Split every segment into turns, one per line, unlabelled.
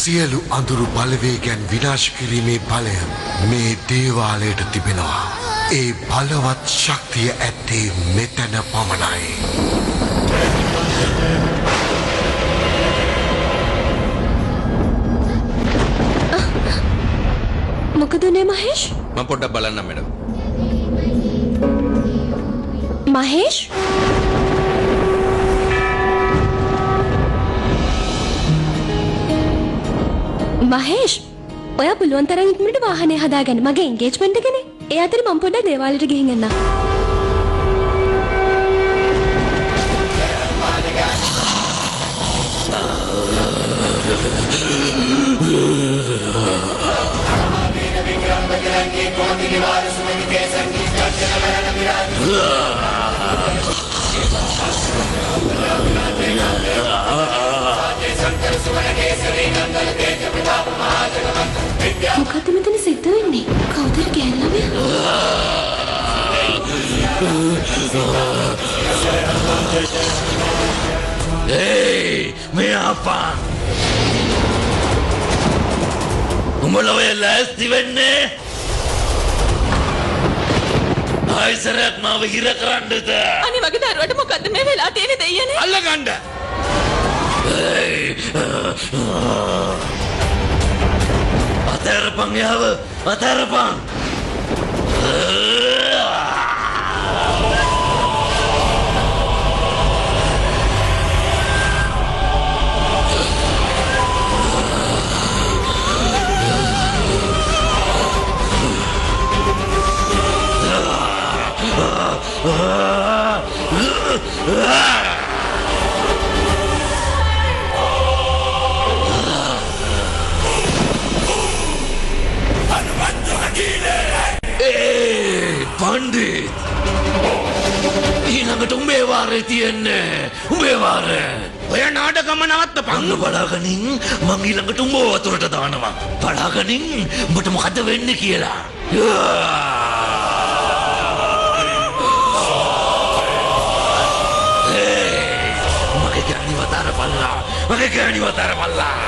සියලු අඳුරු බලවේගයන් විනාශ කිරීමේ බලය මේ දේවාලයට තිබෙනවා. ඒ බලවත් ශක්තිය ඇත්තේ මෙතන පමණයි.
මොකදනේ මහේෂ්?
මම පොඩ්ඩක් බලන්න මැඩම්.
මහේෂ්? මහේෂ්, ඔයා පුළුවන් තරම් ඉක්මනට වාහනේ හදාගන්න. මගේ එන්ගේජ්මන්ට් එකනේ. ඒ අතරේ මම පොඩ්ඩක් දේවාලෙට ගිහින් එන්නම්. මොකද්ද මෙතන සිද්ධ වෙන්නේ? කවුද ගෑන් ළමයා?
Hey, මේ අපා. උඹලා ඔය ලෑස්ති වෙන්නේ? ආයිසරක් මාව හිර කරන්නද?
අනේ වගේ දරුවට මොකද්ද මේ වෙලා තියෙන්නේ දෙයියනේ?
අල්ලගන්න. අතරපන් යාව, අතරපන්. Pandit! ඊළඟට උඹේ වාරේ තියන්නේ. උඹේ වාරේ. ඔය නාටකම නවත්තපන්. බලාගනින් මං ඊළඟට උඹව වතුරට දානවා. බලාගනින් උඹට මොකද වෙන්නේ කියලා. මගේ ගෑණිව තරපල්ලා. මගේ ගෑණිව තරපල්ලා.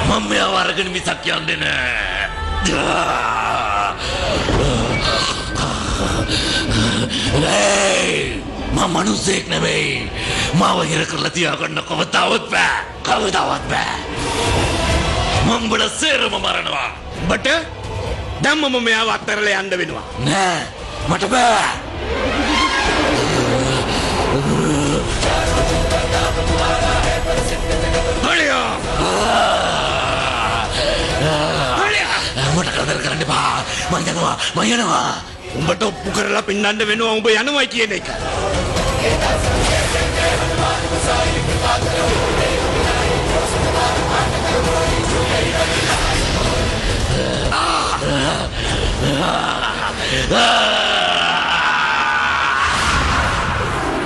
මම මෙයාව අරගෙන මිසක් යන්නේ නෑ. මම මනුස්සයෙක් නෙවෙයි. මාව හිර කරලා තියාගන්න කවදාවත් බෑ. කවදාවත් බෑ. මම බල සේරම මරනවා.
බට දැම්මම මෙයාව අත්හැරලා යන්න වෙනවා.
නෑ මට බෑ.
හරියා.
මට කරදර කරන්න එපා. මං යනවා.
උඹට ඔප්පු කරලා පින්නන්න වෙනවා උඹ යනවා කියන එක.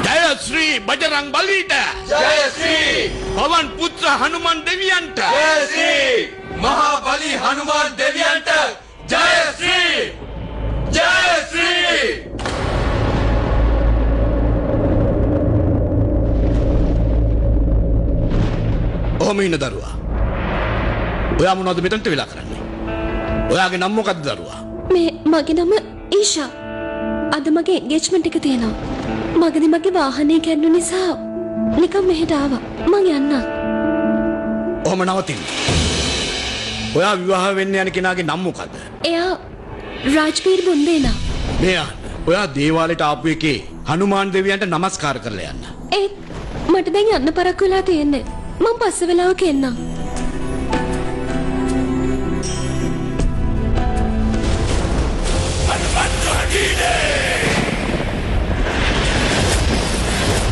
ජය ශ්‍රී බජරංග බලීට.
ජය ශ්‍රී
පවන් පුත්‍ර හනුමන් දෙවියන්ට.
ජය ශ්‍රී මහා බලි හනුමාන් දෙවියන්ට. ජය ශ්‍රී ජය ශ්‍රී.
ඔහොම ඉන්න දරුවා. ඔයා මොනවද මෙතනට වෙලා කරන්නේ? ඔයාගේ නම මොකද්ද දරුවා?
මගේ නම ඊෂා. අද මගේ එන්ගේජ්මන්ට් එක තියෙනවා. මගේ වාහනේ කැඩුණු නිසා නිකන් මෙහෙට ආවා. මං යන්නම්.
ඔහොම නවතින්න. ඔයා විවාහ වෙන්න යන කෙනාගේ නම මොකද්ද?
එයා රාජ්බීර් බුන්දේනා.
මෙයා ඔයා දේවාලයට ආපු එකේ හනුමාන් දෙවියන්ට නමස්කාර කරලා යන්න.
ඒත් මට දැන් යන්න පරක්කු වෙලා තියෙන්නේ. මං පස්සේ වෙලාවක එන්නම්.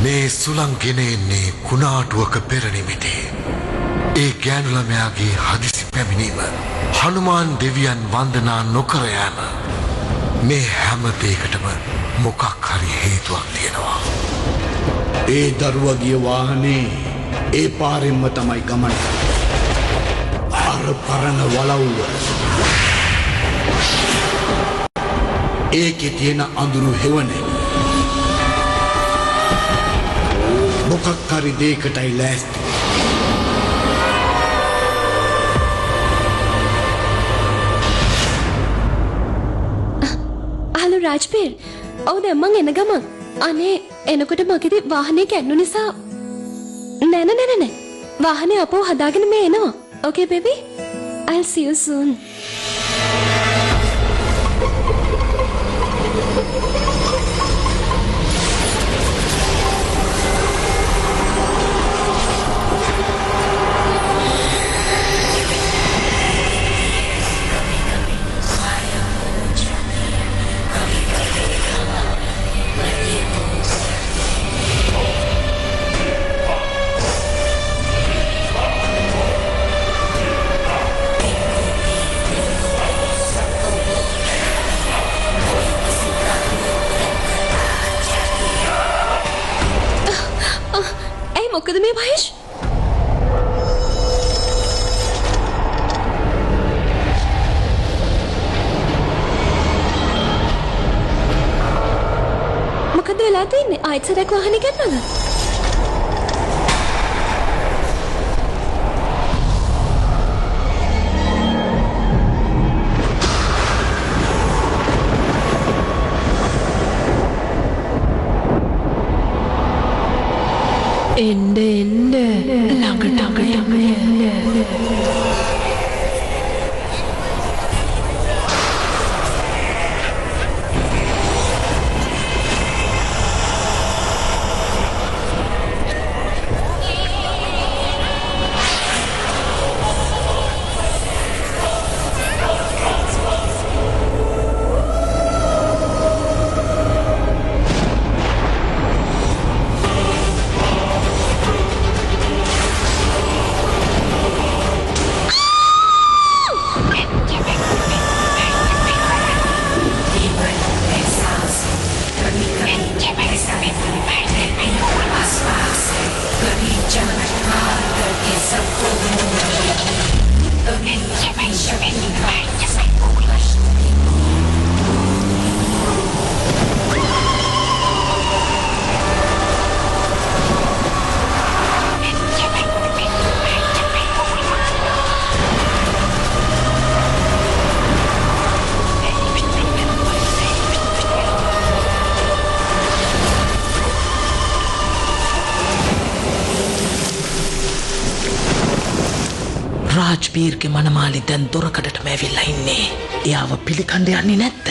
මේ සුළංගෙන එන්නේ කුණාටුවක පෙර නිමිති. ඒ ගෑනු ළමයාගේ හදිසි පැමිණීම, හනුමාන් දෙවියන් වන්දනා නොකර යාම, මේ හැම දෙයකටම මොකක් හරි හේතුවක් තියෙනවා.
ඒ දරුවා ගිය වාහනේ ඒ පාරෙන්ම තමයි ගමන. අර පරණ වලව්ව. ඒකේ තියෙන අඳුරු හෙවනේ. මොකක් හරි දෙයකටයි ලෑස්ති.
රාජ්පීර්. ඔව් දැන් මං එන ගමන්. අනේ එනකොට මගේදී වාහනේ කැඩුණු නිසා නෑ. වාහනේ අපෝ හදාගෙන මේ එනවා. Okay baby. I'll see you soon. මොකද මේ මහේෂ්? මොකද වෙලා තින්නේ? ආයෙත් සරක් වාහනේ ගන්නවද?
එන්න ළඟට රාජ්පීර්ගේ මනමාලි දැන් දොරකඩටම ඇවිල්ලා ඉන්නේ. එයාව පිළිකණ්ඩ යන්නේ නැද්ද?